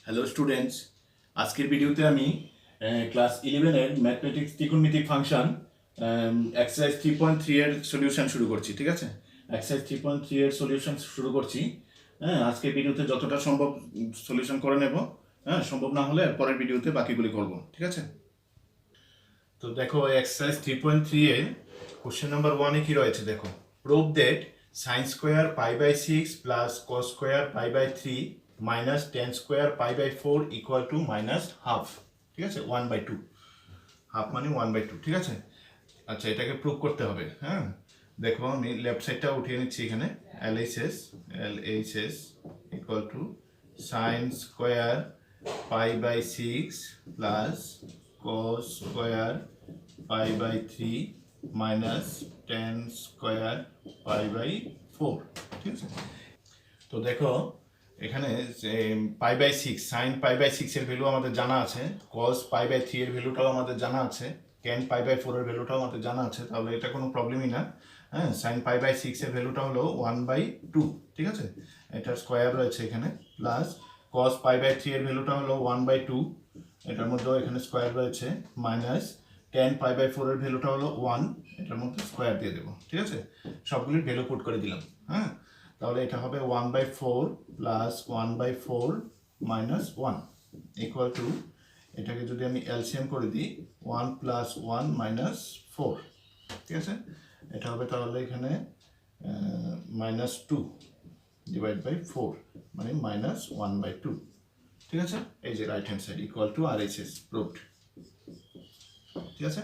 Hello students, আজকের ভিডিওতে আমি ক্লাস 11-এর ম্যাথমেটিক্স ত্রিকোণমিতিক ফাংশন এক্সারসাইজ 3.3 এর সলিউশন শুরু করছি। ঠিক আছে, এক্সারসাইজ 3.3 এর সলিউশন শুরু করছি। হ্যাঁ, আজকের ভিডিওতে যতটা সম্ভব সলিউশন করে নেব। হ্যাঁ, সম্ভব না হলে পরের ভিডিওতে বাকিগুলি করব। ঠিক আছে, তো দেখো এক্সারসাইজ 3.3 এ কোশ্চেন নাম্বার 1 এ কি রয়েছে দেখো, prove that sin square pi by 6 plus cos square pi by 3 minus tan square pi by 4 equal to minus half. ঠিক আছে, 1/2, হাফ মানে 1/2। ঠিক আছে, আচ্ছা এটাকে প্রুভ করতে হবে। হ্যাঁ, দেখো আমি লেফট সাইডটা উঠিয়ে নিচ্ছি। এখানে LHS equal to sin square pi by 6 plus cos square pi by 3 minus tan square pi by 4। ঠিক আছে, তো দেখো এখানে pi by 6, sine pi by 6 এর ভ্যালু আমাদের জানা আছে, cos পাই বাই 3 এর ভ্যালুটাও আমাদের জানা আছে, tan পাই বাই 4 এর ভ্যালুটাও আমাদের জানা আছে, তাহলে এটা কোনো প্রবলেমই না। হ্যাঁ, সাইন পাই বাই 6 এর ভ্যালুটা হলো 1/2। ঠিক আছে, এটার স্কয়ার রয়েছে এখানে, প্লাস cos পাই বাই 3 এর ভ্যালুটা হলো 1/2, এটার মধ্যেও এখানে স্কয়ার রয়েছে, মাইনাস tan পাই বাই 4 এর ভ্যালুটা হলো 1, এটার মধ্যে স্কয়ার দিয়ে দেবো। ঠিক আছে, সবগুলির ভ্যালু পুট করে দিলাম। হ্যাঁ, তাহলে এটা হবে 1/4 প্লাস 1/4 মাইনাস 1 ইকুয়াল টু, এটাকে যদি আমি এলসিএম করে দিই 1 প্লাস 1 মাইনাস 4। ঠিক আছে, এটা হবে তাহলে এখানে মাইনাস 2 ডিভাইড বাই 4 মানে মাইনাস 1/2। ঠিক আছে, এই যে right hand side equal to RHS proved. ঠিক আছে,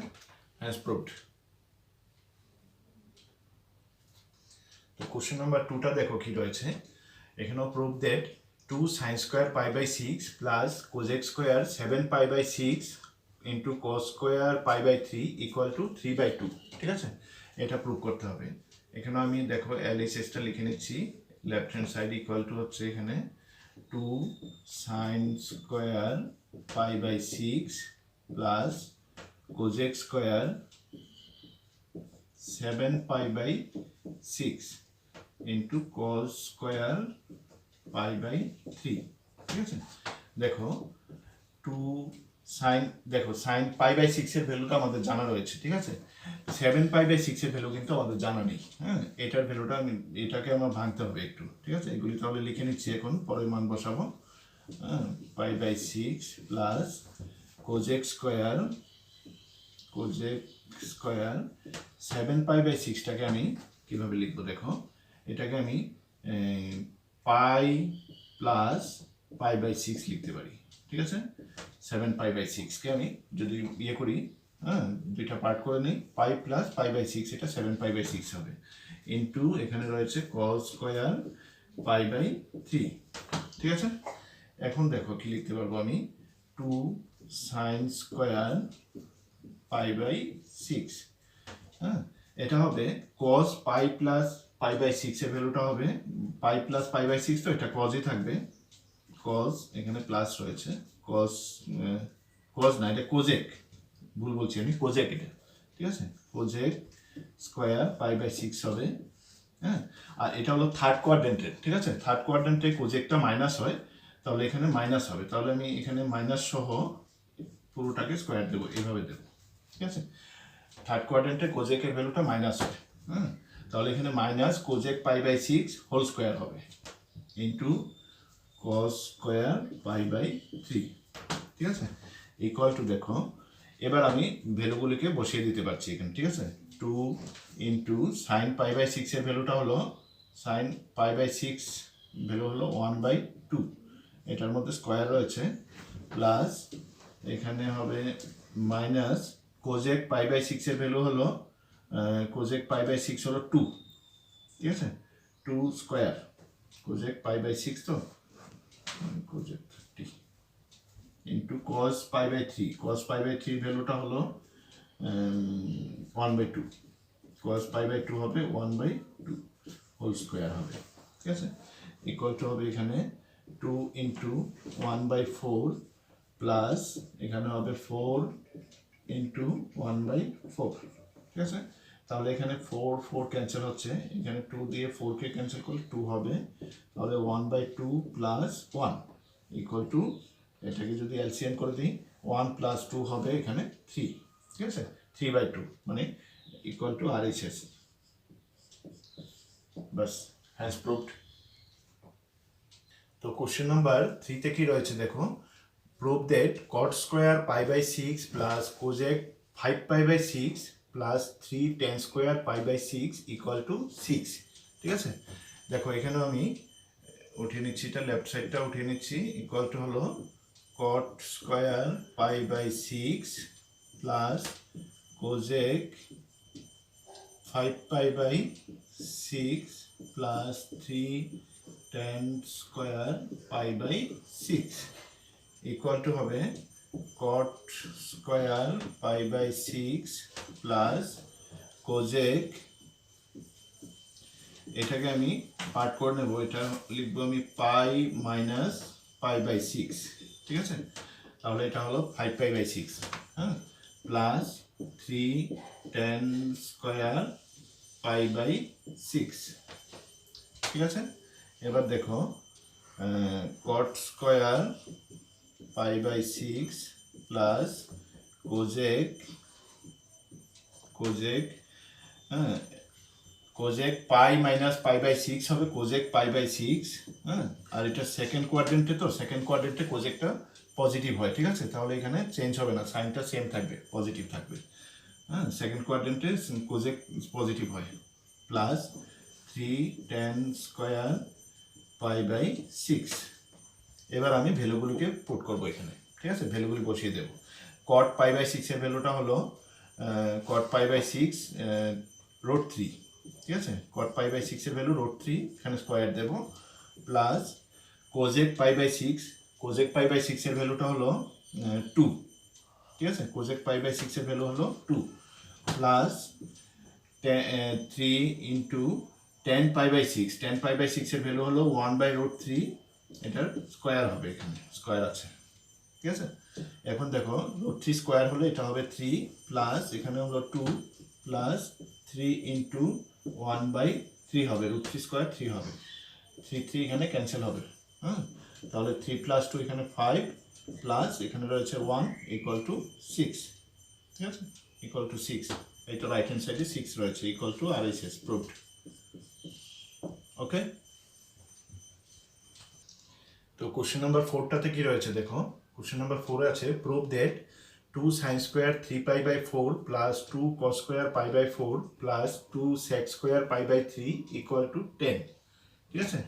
হ্যাজ প্রুভড। তো কোশ্চেন নাম্বার 2টা দেখো কি রয়েছে, এখানেও prove that 2 sin square pi by 6 plus cosec square 7 pi by 6 into cos square pi by 3 equal to 3/2। ঠিক আছে, এটা প্রুভ করতে হবে। এখানে আমি দেখো LHSটা লিখে নিচ্ছি, left hand side equal to হচ্ছে এখানে 2 sin square pi by 6 plus cosec square 7 pi by 6 into cos square pi by 3। ঠিক আছে, দেখো 2 সাইন, দেখো সাইন পাই বাই 6 এর ভ্যালুটা আমাদের জানা রয়েছে। ঠিক আছে, 7 পাই বাই 6 এর ভ্যালু কিন্তু আমাদের জানা নেই। হ্যাঁ, এটার ভ্যালুটা এটাকে আমার ভাঙতে হবে একটু। ঠিক আছে, এগুলি তাহলে লিখে নিচ্ছি, এখন পরের মান বসাবো। হ্যাঁ, pi by 6 plus cosec square 7 pi by 6টাকে আমি কিভাবে লিখবো দেখো, এটাকে আমি পাই প্লাস পাই বাই 6 লিখতে পারি। ঠিক আছে, 7 পাই বাই 6কে আমি যদি ইয়ে করি, হ্যাঁ দুইটা পার্ট করে নিই, পাই প্লাস পাই বাই 6, এটা 7 পাই বাই 6 হবে, ইন্টু এখানে রয়েছে cos স্কয়ার পাই বাই 3। ঠিক আছে, এখন দেখো কি লিখতে পারবো আমি, 2 sin স্কয়ার পাই বাই 6। হ্যাঁ, এটা হবে cos pi plus pi by 6 এর ভ্যালুটা হবে পাই প্লাস পাই বাই 6, তো এটা cosই থাকবে, cos এখানে প্লাস রয়েছে, cos না এটা কোজেক, ভুল বলছি আমি, কোজেক এটা। ঠিক আছে, কোজেক স্কয়ার পাই বাই 6 হবে। হ্যাঁ, আর এটা হলো থার্ড কোয়াড্রেন্টের। ঠিক আছে, থার্ড কোয়াড্রেন্টে কোজেকটা মাইনাস হয়, তাহলে এখানে মাইনাস হবে, তাহলে আমি এখানে মাইনাস সহ পুরোটাকে স্কয়ার দেবো, এইভাবে দেবো। ঠিক আছে, থার্ড কোয়াড্রেন্টে কোজেকের ভ্যালুটা মাইনাস হয়। হ্যাঁ, তাহলে এখানে minus cosec pi by 6 whole square হবে, into cos square pi by 3। ঠিক আছে, ইকুয়াল টু, দেখো এবার আমি ভ্যালুগুলিকে বসিয়ে দিতে পারছি এখানে। ঠিক আছে, 2 ইন্টু সাইন পাই বাই 6 এর ভ্যালুটা হলো, সাইন পাই বাই 6 ভ্যালু হলো 1/2, এটার মধ্যে স্কোয়ার রয়েছে, প্লাস এখানে হবে মাইনাস কোজেক পাই বাই 6 এর ভ্যালু হলো, কোজেক পাই বাই 6 হলো 2। ঠিক আছে, 2 স্কোয়ার কোজেক পাই বাই 6, তো cosec into cos pi by 3, cos pi by 3 ভ্যালুটা হলো 1/2, cos পাই বাই 2 হবে 1/2 হোল স্কোয়ার হবে। ঠিক আছে, ইকুয়াল টু হবে এখানে 2 ইন্টু 1/4 প্লাস এখানে হবে 4 ইন্টু 1/4। ঠিক আছে, তাহলে এখানে 4 4 ক্যান্সেল হচ্ছে, এখানে 2 দিয়ে 4কে ক্যান্সেল করলে 2 হবে, তাহলে 1/2 প্লাস 1 ইকুয়াল টু এটাকে যদি এলসিএম করে দিই 1 প্লাস 2 হবে এখানে 3, ঠিক আছে, 3/2 মানে ইকুয়াল টু RHS। বাস, হ্যাজ প্রুভড। তো কোশ্চেন নাম্বার 3তে কি রয়েছে দেখো, prove that cot square π/6 plus cosec 5π/6 plus 3 tan square π/6 equal to 6, ঠিক আছে। দেখো এখানেও আমি উঠিয়ে নিচ্ছি, এটা লেফট সাইডটা উঠিয়ে নিচ্ছি, ইকুয়াল টু হলো cot square π/6 plus cosec 5π/6 plus 3 tan square π/6 equal to হবে cot স্কোয়ার π/6 প্লাস কোজেক, এটাকে আমি পার্ট করে নেব, এটা লিখবো আমি পাই মাইনাস π/6, ঠিক আছে। তাহলে এটা হলো 5π/6, হ্যাঁ, প্লাস 3 tan স্কোয়ার π/6, ঠিক আছে। এবার দেখো cot স্কোয়ার π/6 প্লাস কোজেক হ্যাঁ, কোজেক পাই মাইনাস π/6 হবে কোজেক π/6, হ্যাঁ, আর এটা সেকেন্ড কোয়াড্রেন্টে, তো সেকেন্ড কোয়াড্রেন্টে কোজেকটা পজিটিভ হয়, ঠিক আছে, তাহলে এখানে চেঞ্জ হবে না, সাইনটা সেম থাকবে, পজিটিভ থাকবে, হ্যাঁ, সেকেন্ড কোয়াড্রেন্টে কোজেক পজিটিভ হয়, প্লাস 3 tan স্কোয়ার π/6। এবার আমি ভ্যালুগুলিকে পুট করবো এখানে, ঠিক আছে, ভ্যালুগুলি বসিয়ে দেবো। cot π/6 এর ভ্যালুটা হলো cot π/6 √3, ঠিক আছে, cot π/6 এর ভ্যালু √3, এখানে স্কোয়ার দেবো, প্লাস কোজেক π/6 এর ভ্যালুটা হলো 2, ঠিক আছে, কোজেক π/6 এর ভ্যালু হলো 2, প্লাস 3 ইন্টু tan π/6 এর ভ্যালু হলো 1/√3, এটার স্কোয়ার হবে, এখানে স্কোয়ার আছে, ঠিক আছে। এখন দেখো √3 স্কোয়ার হলে এটা হবে 3, প্লাস এখানে হলো 2, প্লাস 3 ইন্টু 1/3 হবে, √3 স্কোয়ার 3 হবে, 3 এখানে ক্যান্সেল হবে, হ্যাঁ, তাহলে 3 প্লাস 2 এখানে 5, প্লাস এখানে রয়েছে 1 ইকুয়াল টু 6, ঠিক আছে, ইকুয়াল টু 6, এইটা রাইট হ্যান্ড সাইডে 6 রয়েছে, equal to RHS proved. Okay, তো কোশ্চেন নাম্বার 4টাতে কি রয়েছে দেখো, কোশ্চেন নাম্বার 4 আছে prove that 2 sin square 3π/4 plus 2 cos square π/4 plus 2 sec square π/3 equal to 10, ঠিক আছে।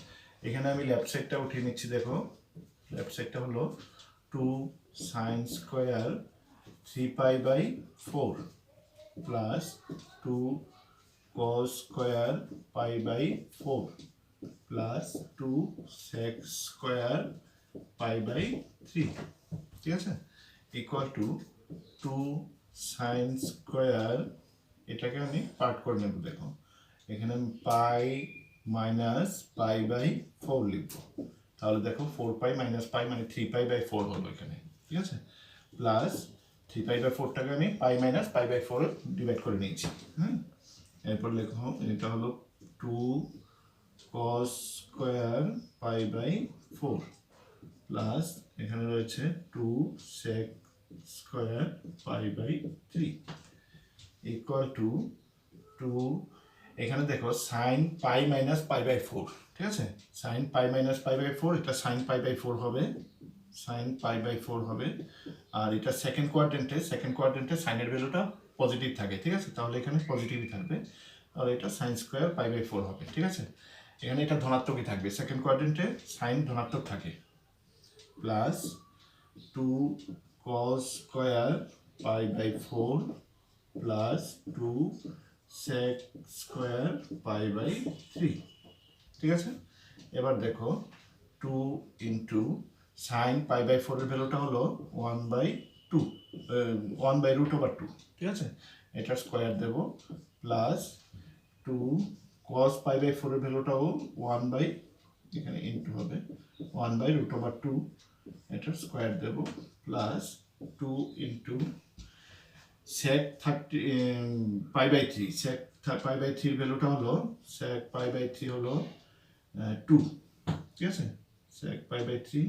এখানে আমি লেফট সাইডটা উঠিয়ে নিচ্ছি, দেখো লেফট সাইডটা হলো 2 sin square 3π/4 plus 2 cos square π/4 plus 2 sec square π/3, ঠিক আছে, ইকুয়াল টু 2 sin স্কোয়ার, এটাকে আমি পার্ট করে নেব, দেখো এখানে আমি পাই মাইনাস π/4 লিখবো, তাহলে দেখো 4π মাইনাস পাই মানে 3π/4 হলো এখানে, ঠিক আছে, প্লাস 3π/4টাকে আমি পাই মাইনাস π/4 ডিভাইড করে নিয়েছি, হ্যাঁ, এরপর লেখো এটা হলো 2 cos স্কোয়ার π/4 প্লাস এখানে রয়েছে 2 sec স্কোয়ার π/3 ইকুয়াল টু 2, এখানে দেখো সাইন পাই মাইনাস π/4, ঠিক আছে, সাইন পাই মাইনাস π/4, এটা সাইন π/4 হবে, সাইন π/4 হবে, আর এটা সেকেন্ড কোয়াড্রেন্টে সাইনের ভ্যালুটা পজিটিভ থাকে, ঠিক আছে, তাহলে এখানে পজিটিভই থাকবে, তাহলে এটা সাইন স্কোয়ার π/4 হবে, ঠিক আছে। এখানে এটা ধনাত্মকই থাকবে, সেকেন্ড কোয়াড্রেন্টে সাইন ধনাত্মক থাকে, plus 2 cos square π/4 plus 2 sec square π/3, ঠিক আছে। এবার দেখো 2 ইন্টু সাইন π/4 এর ভ্যালুটা হলো 1/2, 1/√2, ঠিক আছে, এটা স্কোয়ার দেব, প্লাস 2 cos π/4 এর ভ্যালুটাও 1, এখানে ইন্টু হবে 1/√2, এটার স্কোয়ার দেব, প্লাস 2 ইন্টু sec π/3, sec π/3 ভ্যালুটা হলো sec π/3 হলো 2, ঠিক আছে, sec π/3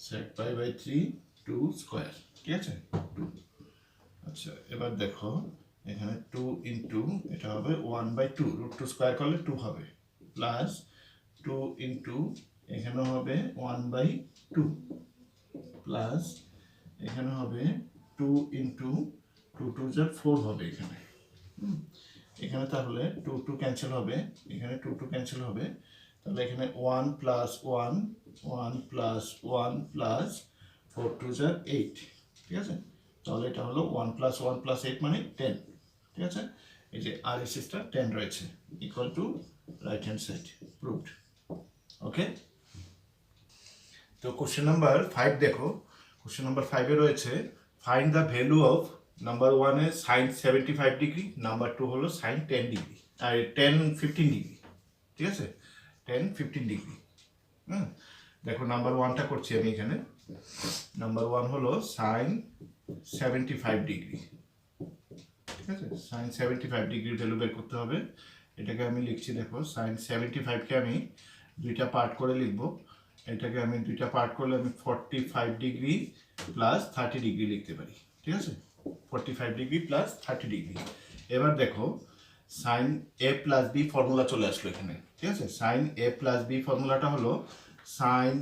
sec pi by 3 2 square, ঠিক আছে 2। আচ্ছা এবার দেখো এখানে 2 ইন্টু এটা হবে 1/2, রুট 2 স্কয়ার করলে 2 হবে, প্লাস 2 ইন্টু এখানে হবে 1/2 প্লাস এখানে হবে 2 ইন্টু 2 2 যা 4 হবে এখানে। এখানে তাহলে 2 2 ক্যান্সেল হবে, এখানে 2 2 ক্যান্সেল হবে, তাহলে এখানে 1 প্লাস 1 1 প্লাস 1 প্লাস 4 2 যা 8, ঠিক আছে। তাহলে এটা হলো 1 প্লাস 1 প্লাস 8 মানে 10, ঠিক আছে। এই যে আর এসএসটা 10 রয়েছে, equal to right hand side, proved. Okay, তো কোশ্চেন নাম্বার 5 দেখো। কোশ্চেন নাম্বার 5 এ রয়েছে find the value of number 1 এ সাইন 75 ডিগ্রি, নাম্বার 2 হলো সাইন 10 ডিগ্রি আর 10 15 ডিগ্রি, ঠিক আছে 10 15 ডিগ্রি। দেখো নাম্বার 1টা করছি আমি এখানে। নাম্বার 1 হলো সাইন 75 ডিগ্রি, ঠিক আছে। সাইন 75 ডিগ্রির ভ্যালু বের করতে হবে। এটাকে আমি লিখছি, দেখো সাইন 75 কে আমি দুইটা পার্ট করে লিখব। এটাকে আমি দুইটা পার্ট করলে আমি 45 ডিগ্রি প্লাস 30 ডিগ্রি লিখতে পারি, ঠিক আছে 45 ডিগ্রি প্লাস 30 ডিগ্রি। এবার দেখো সাইন এ প্লাস বি ফর্মুলা চলে আসলো এখানে, ঠিক আছে। সাইন এ প্লাস বি ফর্মুলাটা হলো sign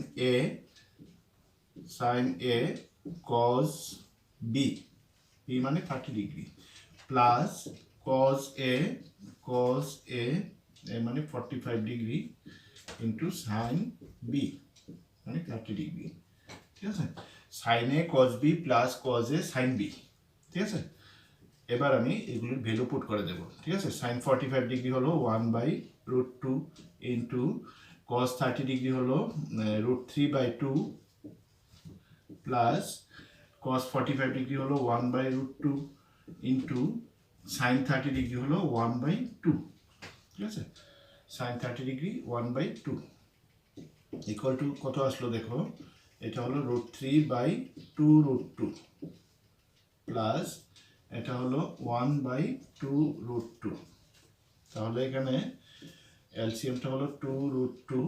A cos B, B মানে 30 ডিগ্রি, প্লাস কজ এ মানে 45 ডিগ্রি ইন্টু সাইন বি মানে 30 ডিগ্রি, ঠিক আছে। Sine A cos B plus cos A sine B, ঠিক আছে। এবার আমি এগুলির ভ্যালু পুট করে দেবো, ঠিক আছে। সাইন 45 ডিগ্রি হলো 1/√2 ইন্টু কজ 30 ডিগ্রি হলো √3/2 প্লাস কজ 45 ডিগ্রি হলো 1/√2 ইন্টু সাইন 30 ডিগ্রি হলো 1/2, ঠিক আছে। সাইন 30 ডিগ্রি 1/2 ইকুয়াল টু কত আসলো দেখো, এটা হলো √3/2√2 প্লাস এটা হলো 1/2√2। তাহলে এখানে এলসিএমটা হলো 2√2,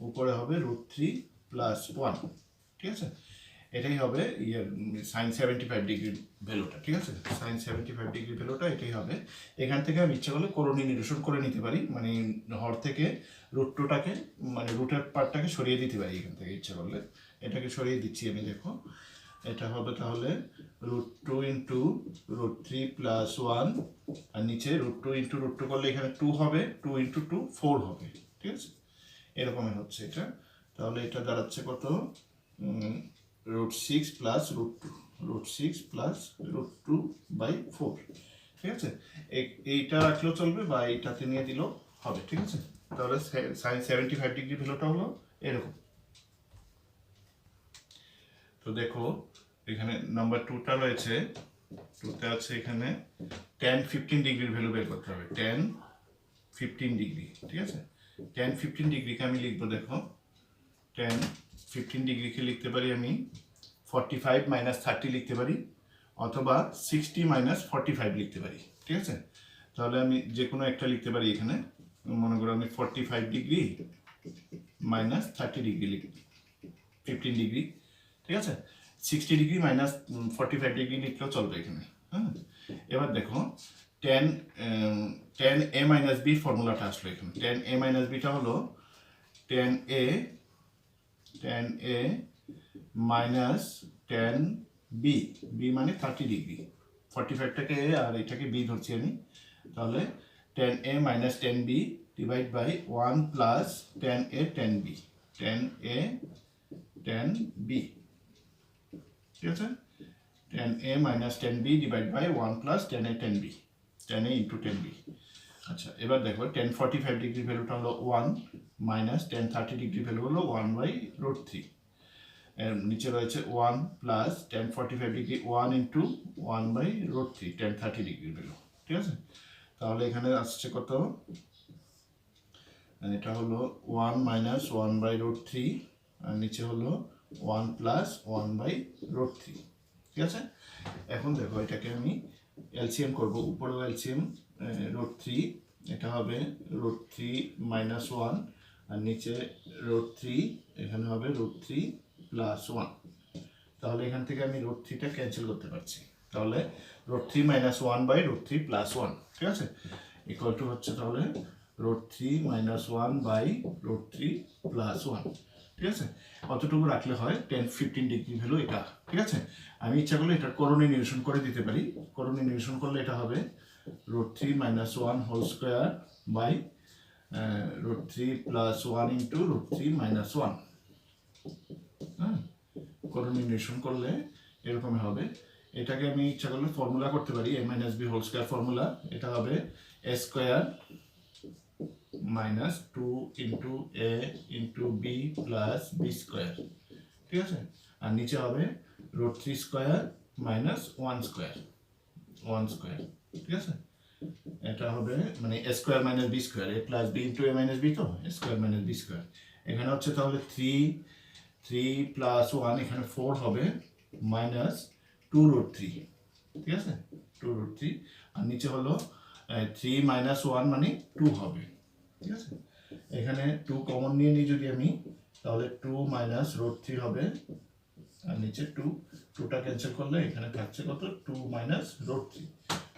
উপরে হবে √3 প্লাস 1, ঠিক আছে। এটাই হবে সাইন 75 ডিগ্রির ভ্যালুটা, ঠিক আছে। সাইন 75 ডিগ্রির ভ্যালুটা এটাই হবে। এখান থেকে আমি ইচ্ছা করলে করণীয় নিরসন করে নিতে পারি, মানে হর থেকে √2টাকে মানে রুটের পার্টটাকে সরিয়ে দিতে পারি এখান থেকে ইচ্ছা করলে। এটাকে সরিয়ে দিচ্ছি আমি, দেখো এটা হবে তাহলে √2 ইন্টু √3 প্লাস 1 আর নিচে √2 ইন্টু √2 করলে এখানে 2 হবে, 2 ইন্টু 2 4 হবে, ঠিক আছে। এরকমই হচ্ছে এটা। তাহলে এটা দাঁড়াচ্ছে কত, √6 প্লাস √2, √6 প্লাস √2/4, ঠিক আছে। এইটা রাখলেও চলবে বা এইটাতে নিয়ে দিলেও হবে, ঠিক আছে। তাহলে সাইন 75 ডিগ্রি ভ্যালুটা হলো এরকম। তো দেখো এখানে নাম্বার 2টা রয়েছে, 2তে আছে এখানে tan 15 ডিগ্রির ভ্যালু বের করতে হবে, tan 15 ডিগ্রি, ঠিক আছে। tan 15 ডিগ্রিকে আমি লিখবো, দেখো tan 15 ডিগ্রিকে লিখতে পারি আমি 45 মাইনাস 30 লিখতে পারি, অথবা 60 মাইনাস 45 লিখতে পারি, ঠিক আছে। তাহলে আমি যে কোনো একটা লিখতে পারি এখানে, মনে করো আমি 45 ডিগ্রি মাইনাস 30 ডিগ্রি লিখি 15 ডিগ্রি, ঠিক আছে। 60 ডিগ্রি মাইনাস 45 ডিগ্রি লিখলেও চলবে এখানে। হ্যাঁ, এবার দেখো tan a মাইনাস বি ফর্মুলাটা আসলো এখানে। tan a মাইনাস বিটা হলো tan a minus tan b, B মানে 30 ডিগ্রি, 45টাকে a আর এটাকে b ধরছি আমি। তাহলে tan a minus tan b divide by 1 plus tan a tan b, tan a tan b, ঠিক আছে। tan a minus tan b divide by 1 plus tan a tan b, tan a into tan b। আচ্ছা এবার দেখো tan 45 degree ভ্যালুটা হলো 1 minus tan 30 degree value হলো 1/√3, এর নিচে রয়েছে 1 plus tan 45 degree 1 into 1/√3 tan 30 degree value, ঠিক আছে। তাহলে এখানে আসছে কত, এটা হলো 1 মাইনাস 1/√3 আর নিচে হলো 1 প্লাস 1/√3, ঠিক আছে। এখন দেখো এটাকে আমি এলসিএম করবো, উপরেও এলসিএম √3, এটা হবে √3 মাইনাস 1 আর নিচে √3, এখানে হবে √3 প্লাস 1। তাহলে এখান থেকে আমি রুট থ্রিটা ক্যান্সেল করতে পারছি, তাহলে root three minus 1 by root three plus 1, ঠিক আছে, ইকুয়াল টু হচ্ছে তাহলে root three minus 1 by root three plus 1, ঠিক আছে। অতটুকু রাখলে হয় 10-15 ডিগ্রি ভ্যালু এটা, ঠিক আছে। আমি ইচ্ছা করলে এটা করণীয় নিরসন করে দিতে পারি। করণীয় নিরসন করলে এটা হবে root three minus 1 whole square by root three plus 1 into root three minus 1। হ্যাঁ, করণীয় নিরসন করলে এরকম হবে। এটাকে আমি ইচ্ছা করলে ফর্মুলা করতে পারি, a minus B whole square formula. এটা হবে a square minus 2 into A into B plus B square, ঠিক আছে। আর নিচে হবে root three square minus 1 square, ঠিক আছে। এটা হবে মানে A square minus B square, A plus B into A minus B, তো A square minus B square. এখানে হচ্ছে তাহলে 3 প্লাস 1, এখানে 4 হবে মাইনাস 2 রুট থ্রি, ঠিক আছে, 2 রুট থ্রি। আর নিচে হলো 3 মাইনাস 1 মানে 2 হবে, ঠিক আছে। এখানে 2 কমন নিয়ে নিই যদি আমি, তাহলে 2 মাইনাস রুট থ্রি হবে, আর নিচে 2টা ক্যান্সেল করলে এখানে থাকছে কত, 2 মাইনাস রুট থ্রি।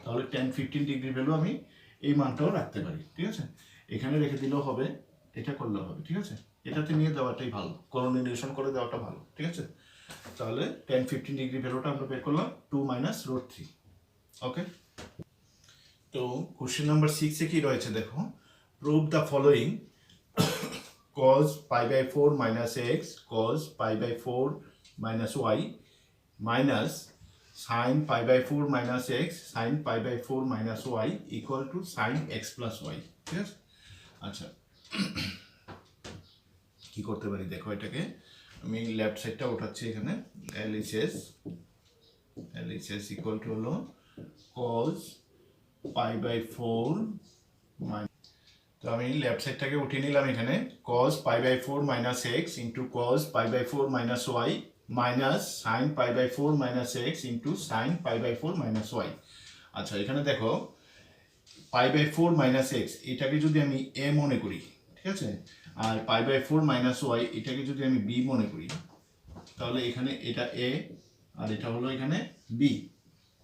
তাহলে 10-15 ডিগ্রি ভ্যালু আমি এই মানটাও রাখতে পারি, ঠিক আছে। এখানে রেখে দিলেও হবে, এটা করলেও হবে, ঠিক আছে। এটাতে নিয়ে দেওয়াটাই ভালো, করণীয় নিরসন করে দেওয়াটা ভালো, ঠিক আছে। তাহলে 10-15 ডিগ্রি ভ্যালুটা আমরা বের করলাম 2 মাইনাস রুট থ্রি। ওকে, তো কোশ্চেন নাম্বার 6-এ কি রয়েছে দেখো, prove the following cos pi by 4 minus x cos pi by 4 minus y minus sin pi by 4 minus x sin pi by 4 minus y equal to sin x plus y, ঠিক আছে। আচ্ছা, কি করতে পারি দেখো, এটাকে আমি লেফট সাইডটা উঠাচ্ছি, এখানে LHS ইকুয়াল টু হলো cos pi by 4 minus, তো আমি লেফট সাইডটাকে উঠিয়ে নিলাম, এখানে cos pi by 4 minus x into cos pi by 4 minus y minus sin pi by 4 minus x into sin pi by 4 minus y। আচ্ছা, এখানে দেখো pi by 4 minus x এটাকে যদি আমি a মনে করি, ঠিক আছে, আর pi by 4 minus y এটাকে যদি আমি b মনে করি, তাহলে এখানে এটা a আর এটা হলো এখানে b,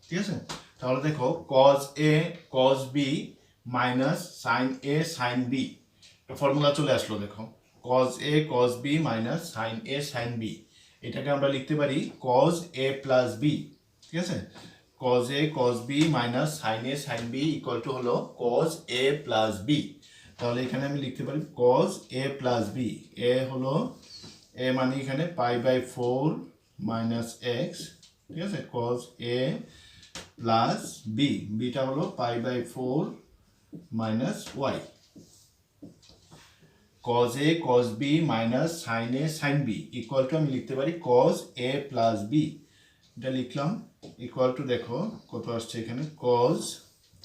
ঠিক আছে। তাহলে দেখো cos a cos b minus sine A sine B, formula চলে আসলো দেখো, cos a cos b minus sine A sine B. এটাকে আমরা লিখতে পারি cos a প্লাস b, ঠিক আছে। cos a cos b minus sine A sine B equal to হলো cos a প্লাস b। তাহলে এখানে আমি লিখতে পারি cos a plus b। a হলো a মানে এখানে পাই বাই 4 মাইনাস এক্স, ঠিক আছে, cos a plus b, beta হলো pi by 4 minus y, cos a cos b minus sine a sine b equal to আমি লিখতে পারি cos a প্লাস b। এটা লিখলাম ইকুয়াল টু, দেখো কত আসছে এখানে cos,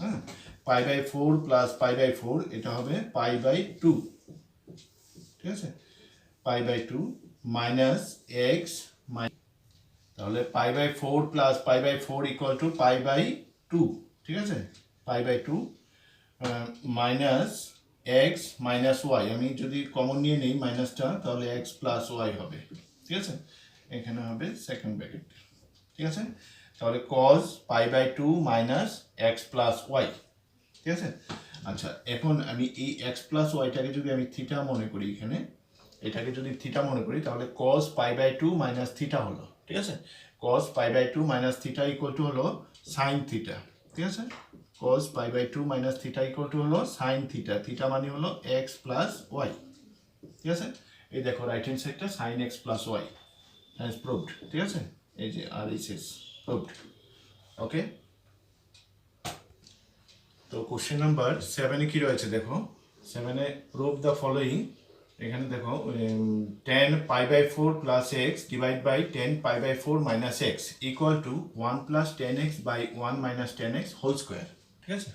হ্যাঁ, pi by 4 plus pi by 4, এটা হবে পাই বাই 2, ঠিক আছে, পাই বাই 2 মাইনাস এক্স, তাহলে pi by 4 plus pi by 4 equal to pi by 2, ঠিক আছে, pi by 2 minus x minus y, আমি যদি কমন নিয়ে নিই মাইনাসটা, তাহলে এক্স প্লাস ওয়াই হবে, ঠিক আছে। এখানে হবে সেকেন্ড ব্র্যাকেট, ঠিক আছে। তাহলে cos pi by 2 minus x plus y, ঠিক আছে। আচ্ছা, এখন আমি এই এক্স প্লাস ওয়াইটাকে যদি আমি থিটা মনে করি, এখানে এটাকে যদি থিটা মনে করি, তাহলে cos pi by 2 minus theta হলো, ঠিক আছে। cos pi by 2 minus theta equal to হলো সাইন থিটা, ঠিক আছে। cos pi by 2 minus theta equal to হলো সাইন থিটা, থিটা মানে হলো এক্স প্লাস ওয়াই, ঠিক আছে। এই দেখো রাইট হ্যান্ড সাইডটা sine x plus y, has proved, ঠিক আছে, এই যে RHS প্রুভড। ওকে, তো কোশ্চেন নাম্বার 7-এ কি রয়েছে দেখো, 7-এ প্রুভ দ্য ফলোয়িং। এখানে দেখো 10 pi by 4 plus x divide by 10 pi by 4 minus x equal to 1 plus 10x by 1 minus 10x whole square, ঠিক আছে।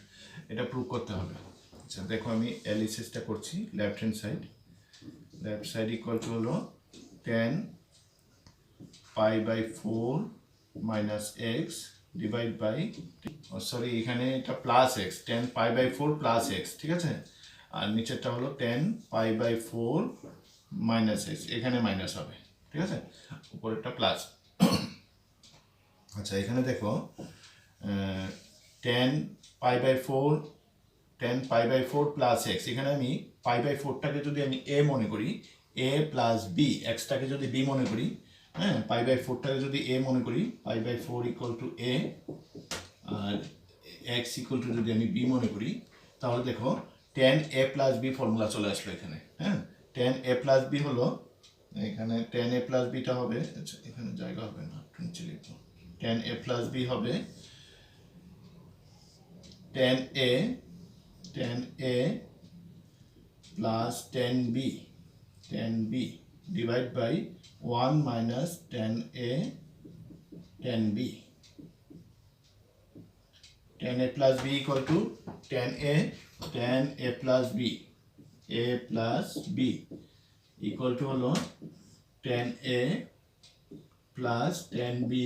এটা প্রুভ করতে হবে। আচ্ছা, দেখো আমি LHSটা করছি, left hand side equal to হলো 10 pi by 4 minus x divide by, sorry এখানে এটা plus x, 10 pi by 4 plus x, ঠিক আছে। আর নিচেরটা হলো 10 পাই বাই 4 মাইনাস এক্স, এখানে মাইনাস হবে, ঠিক আছে, উপরেরটা প্লাস। আচ্ছা এখানে দেখো ten pi by four, ten pi by four plus x, এখানে আমি পাই বাই ফোরটাকে যদি আমি এ মনে করি, এ প্লাস বি, এক্সটাকে যদি বি মনে করি, হ্যাঁ পাই বাই ফোরটাকে যদি এ মনে করি, pi by four equal to A, আর এক্স ইকুয়াল টু যদি আমি বি মনে করি, তাহলে দেখো ten A plus B formula চলে আসলো এখানে। হ্যাঁ টেন এ প্লাস বি হলো, এখানে টেন এ প্লাস বিটা হবে, আচ্ছা এখানে জায়গা হবে না, নিচে লিখবো, টেন এ প্লাস বি হবে ten A, tan A plus tan B, tan B divide by one minus tan A, ten B, ten A plus B equal to tan A plus B, A plus B equal to হলো tan A plus tan B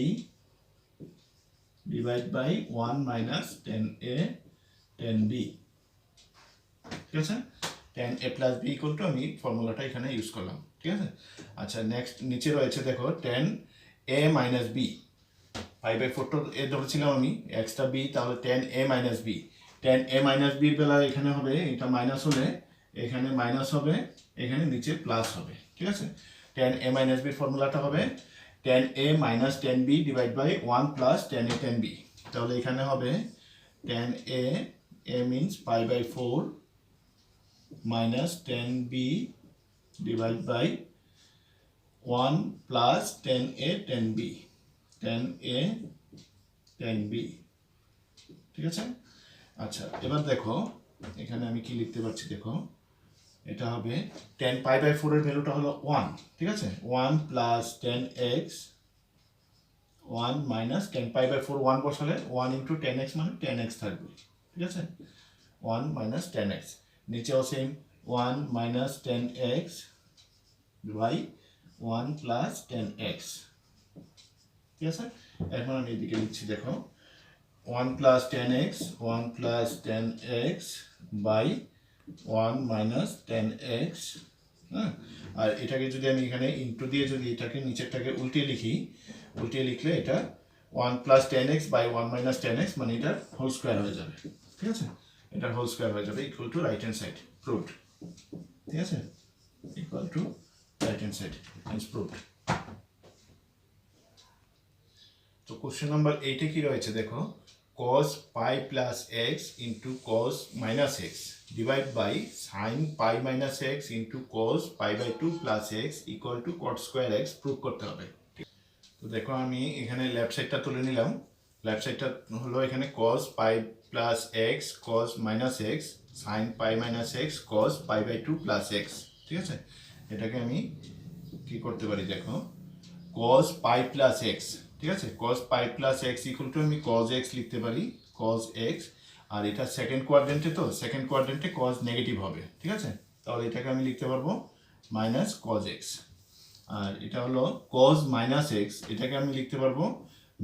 divide by one minus tan A, ten B. ঠিক আছে, tan A plus B equal to আমি ফর্মুলাটা এখানে use করলাম। ঠিক আছে, আচ্ছা নেক্সট নিচে রয়েছে দেখো ten A minus B, pi by ফোরটা এ ধরেছিলাম আমি, এক্সটা বি, তাহলে tan A minus B, ten A minus বির বেলা এখানে হবে, এটা মাইনাস হলে এখানে মাইনাস হবে, এখানে নিচে প্লাস হবে। ঠিক আছে, টেন এ মাইনাস বির ফর্মুলাটা হবে ten A minus ten B divide by one plus ten A ten B, তাহলে এখানে হবে ten A, A means pi by four minus ten B divide by one plus ten A ten B, ten A ten B. ঠিক আছে, আচ্ছা এবার দেখো এখানে আমি কি লিখতে পারছি, দেখো এটা হবে টেন পাই বাই ফোরের ভ্যালুটা হলো ওয়ান। ঠিক আছে, one plus ten x, one minus ten pi by four, one বসালে ওয়ান ইন্টু টেন এক্স মানে টেন এক্স থাকবে। ঠিক আছে, ওয়ান মাইনাস টেন এক্স, নিচেও same one minus ten x by one plus ten x. ঠিক আছে, এখন আমি এদিকে লিখছি, দেখো one plus ten x, one plus ten x by one minus ten x. হ্যাঁ, আর এটাকে যদি আমি এখানে ইন্টু দিয়ে যদি এটাকে নিচেরটাকে উল্টিয়ে লিখি, উল্টিয়ে লিখলে এটা one plus ten x by one minus ten x, মানে এটার হোল স্কোয়ার হয়ে যাবে। ঠিক আছে, এটার হোল স্কোয়ার হয়ে যাবে equal to right hand side, proved. ঠিক আছে, equal to right hand side, hence proved. তো কোশ্চেন নাম্বার 8 কি রয়েছে দেখো, cos pi plus x into cos minus x divide by sin pi minus x into cos pi by 2 plus x equal to cot square x prove করতে হবে। তো দেখো আমি এখানে লেফট সাইডটা তুলে নিলাম, লেফট সাইডটা হলো এখানে cos pi plus x cos minus x sin pi minus x cos pi by 2 plus x। ঠিক আছে, এটাকে আমি কি করতে পারি দেখো, cos pi plus x, ঠিক আছে, cos pi plus x equal to আমি cos x লিখতে পারি, cos x, আর এটা সেকেন্ড কোয়াড্রেন্টে, তো সেকেন্ড কোয়াড্রেন্টে cos নেগেটিভ হবে। ঠিক আছে, তাহলে এটাকে আমি লিখতে পারবো মাইনাস cos x, আর এটা হলো cos মাইনাস x, এটাকে আমি লিখতে পারবো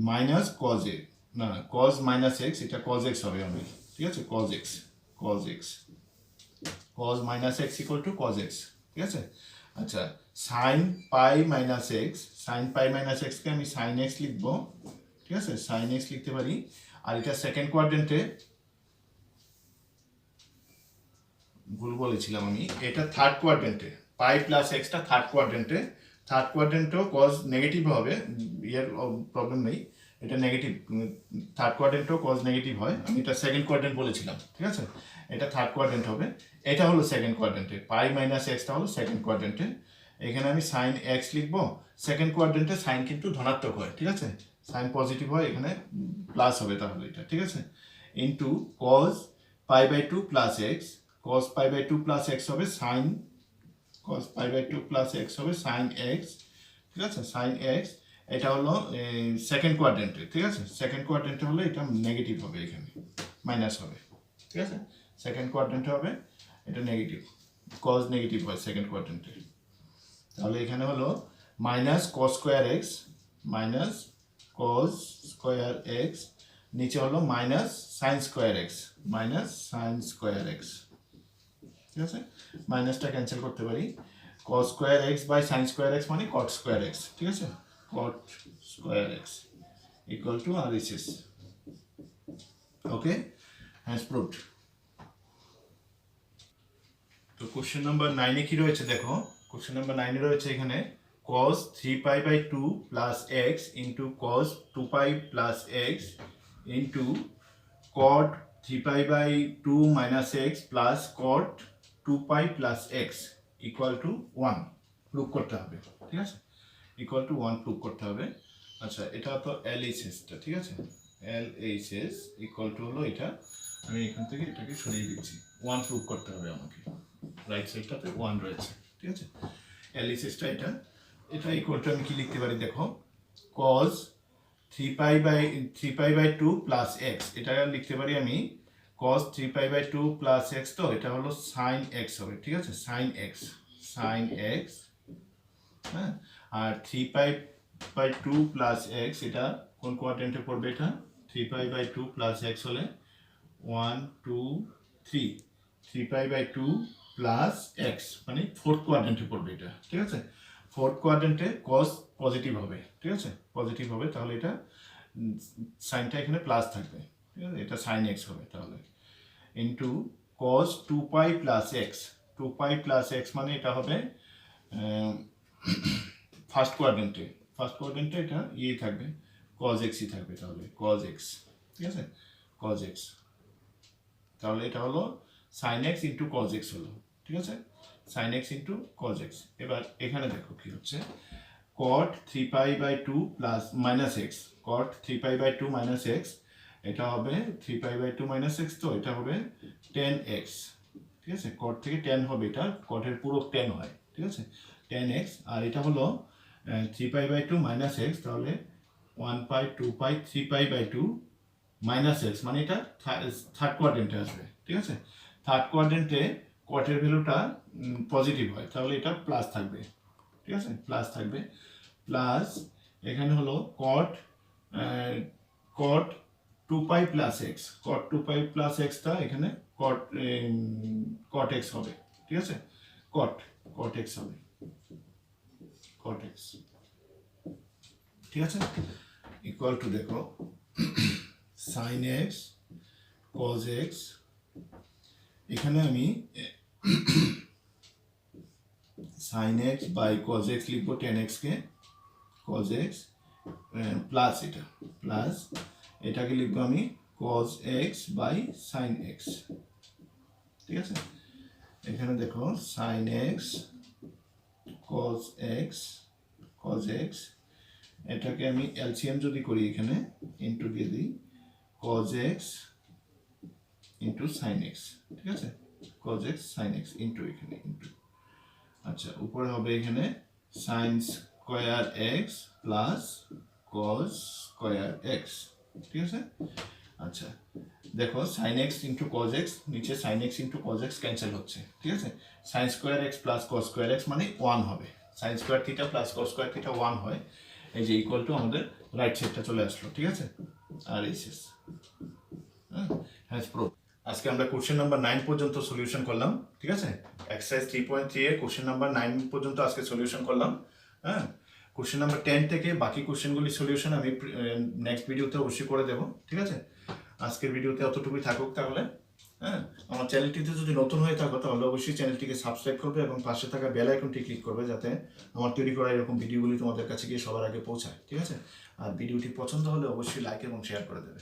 মাইনাস cos x, না cos মাইনাস x, এটা cos x হবে আমি। ঠিক আছে, cos x, cos x, cos minus x equal to cos x। ঠিক আছে, আচ্ছা sine pi minus x, sine pi minus এক্সকে আমি সাইন এক্স লিখবো। ঠিক আছে, সাইন এক্স লিখতে পারি, আর এটা সেকেন্ড কোয়াড্রেন্টে, ভুল বলেছিলাম আমি, এটা থার্ড কোয়াড্রেন্টে, পাই প্লাস এক্সটা থার্ড কোয়াড্রেন্টে, থার্ড কোয়াড্রেন্টেও কজ নেগেটিভ হবে, এর প্রবলেম নেই, এটা নেগেটিভ, থার্ড কোয়াড্রেন্টেও কজ নেগেটিভ হয়, আমি এটা সেকেন্ড কোয়াড্রেন্ট বলেছিলাম। ঠিক আছে, এটা থার্ড কোয়াড্রেন্ট হবে, এটা হলো সেকেন্ড কোয়াড্রেন্টে, পাই মাইনাস এক্সটা হলো সেকেন্ড কোয়াড্রেন্টে, এখানে আমি সাইন এক্স লিখবো, সেকেন্ড কোয়াড্রেন্টে সাইন কিন্তু ধনাত্মক হয়। ঠিক আছে, সাইন পজিটিভ হয়, এখানে প্লাস হবে তাহলে এটা। ঠিক আছে, into cos pi by two plus x, cos pi by 2 plus x হবে sin, cos pi by 2 plus x হবে sin x। ঠিক আছে, sin x, এটা হলো সেকেন্ড কোয়াড্রেন্টে। ঠিক আছে, সেকেন্ড কোয়াড্রেন্টে হলে এটা নেগেটিভ হবে, এখানে মাইনাস হবে। ঠিক আছে, সেকেন্ড কোয়াড্রেন্টে হবে এটা নেগেটিভ, cos নেগেটিভ হয় সেকেন্ড কোয়াড্রেন্টে, তাহলে এখানে হলো minus cos square x, minus cos square x, নিচে হলো minus sine square x, minus sine square x. ঠিক আছে, মাইনাসটা ক্যান্সেল করতে পারি, cos square x by sin square x মানে cot স্কয়ার x, ঠিক আছে, cot square x equal to RHS। Okay, has proved. তো কোশ্চেন নাম্বার 9 এ কি রয়েছে দেখো, কোশ্চেন নাম্বার 9 এ রয়েছে এখানে cos 3π/2 plus x into cos 2π plus x into cot 3π/2 minus x plus cot 2π plus x equal to 1 prove করতে হবে, ঠিক আছে, ইকুয়াল টু 1 প্রুভ করতে হবে। আচ্ছা, এটা তো LHSটা, ঠিক আছে, LHS ইকুয়াল টু হলো এটা, আমি এখান থেকে এটাকে সরিয়ে দিচ্ছি, 1 প্রুভ করতে হবে আমাকে, রাইট সাইডটাতে 1 রয়েছে, ঠিক আছে, LHSটা এটা, এটা ইকুয়াল টু আমি কি লিখতে পারি দেখো, cos 3π/2 প্লাস x, এটা লিখতে পারি আমি cos 3π/2 প্লাস x, তো এটা হলো sin x হবে, ঠিক আছে, sin x, হ্যাঁ, আর 3π/2 প্লাস x এটা কোন কোয়াড্রেন্টে পড়বে, এটা 3π/2 প্লাস x হলে 1 2 3, 3π/2 প্লাস x মানে ফোর্থ কোয়াড্রেন্টে পড়বে এটা, ঠিক আছে, ফোর্থ কোয়াড্রেন্টে cos পজিটিভ হবে, ঠিক আছে, পজিটিভ হবে, তাহলে এটা সাইনটা এখানে প্লাস থাকবে, ঠিক আছে, এটা sin x হবে, তাহলে into cos 2π plus x, 2π plus x মানে এটা হবে ফার্স্ট কোয়াড্রেন্টে এটা ইয়ে থাকবে, cos x ই থাকবে, তাহলে cos x, ঠিক আছে, cos x, তাহলে এটা হলো sin x into cos x হলো, ঠিক আছে, sin x into cos x। এবার এখানে দেখো কি হচ্ছে, cot 3π/2 plus minus x, cot 3π/2 minus x, এটা হবে 3π/2 মাইনাস x, তো এটা হবে 10x, ঠিক আছে, cot থেকে 10 হবে, এটা cot-এর পুরো 10 হয়, ঠিক আছে, 10x, আর এটা হলো 3π/2 মাইনাস x, তাহলে 1π 2π 3π/2 মাইনাস x মানে এটা থার্ড কোয়াড্রেন্টে আসবে, ঠিক আছে, থার্ড কোয়াড্রেন্টে cot-এর ভ্যালুটা পজিটিভ হয়, তাহলে এটা প্লাস থাকবে, ঠিক আছে, প্লাস থাকবে, প্লাস এখানে হলো cot 2π plus x, cot 2π plus xটা এখানে cot x হবে, ঠিক আছে, cot x হবে, cot x, ঠিক আছে, ইকুয়াল টু দেখো sin x cos x, এখানে আমি sin x by cos x লিখবো, 10x কে cos x প্লাস এটা প্লাস এটাকে লিখবো আমি cos x by sin x, ঠিক আছে, এখানে দেখো sin x cos x এটাকে আমি এলসিএম যদি করি এখানে ইনটু দিয়ে দিই cos x into sin x, ঠিক আছে, cos x sin x into এখানে ইনটু, আচ্ছা, উপরে হবে এখানে sin square x plus cos square x, ঠিক আছে, আচ্ছা, দেখো sin x into cos x, নিচে sin x into cos x cancel হচ্ছে, ঠিক আছে, sin square x plus cos square x মানে 1 হবে, sin square theta plus cos square theta 1 হয়, এই যে ইকুয়াল টু আমাদের রাইট সাইডটা চলে আসলো, ঠিক আছে, আর এই শেষ, হ্যাজ প্রুভ। আজকে আমরা কোশ্চেন নাম্বার 9 পর্যন্ত সলিউশন করলাম, ঠিক আছে, এক্সারসাইজ 3.3 এর কোশ্চেন নাম্বার 9 পর্যন্ত আজকে সলিউশন করলাম, হ্যাঁ, কোশ্চেন নাম্বার 10 থেকে বাকি কোশ্চেনগুলি সলিউশন আমি নেক্সট ভিডিওতে অবশ্যই করে দেবো, ঠিক আছে, আজকের ভিডিওতে অতটুকুই থাকুক তাহলে, হ্যাঁ, আমার চ্যানেলটিতে যদি নতুন হয়ে থাকো তাহলে অবশ্যই চ্যানেলটিকে সাবস্ক্রাইব করবে এবং পাশে থাকা বেল আইকনটি ক্লিক করবে যাতে আমার তৈরি করা এরকম ভিডিওগুলি তোমাদের কাছে গিয়ে সবার আগে পৌঁছায়, ঠিক আছে, আর ভিডিওটি পছন্দ হলে অবশ্যই লাইক এবং শেয়ার করে দেবে।